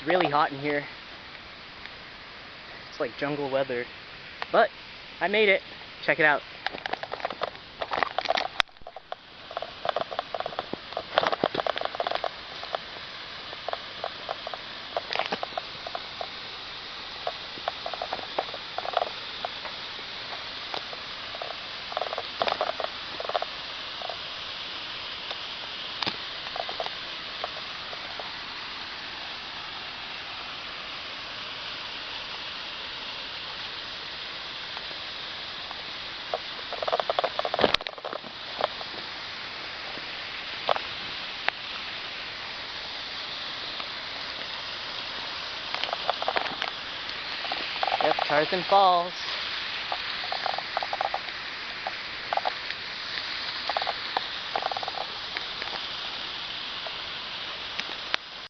really hot in here. It's like jungle weather. But I made it. Check it out. Yep, Tarzan Falls.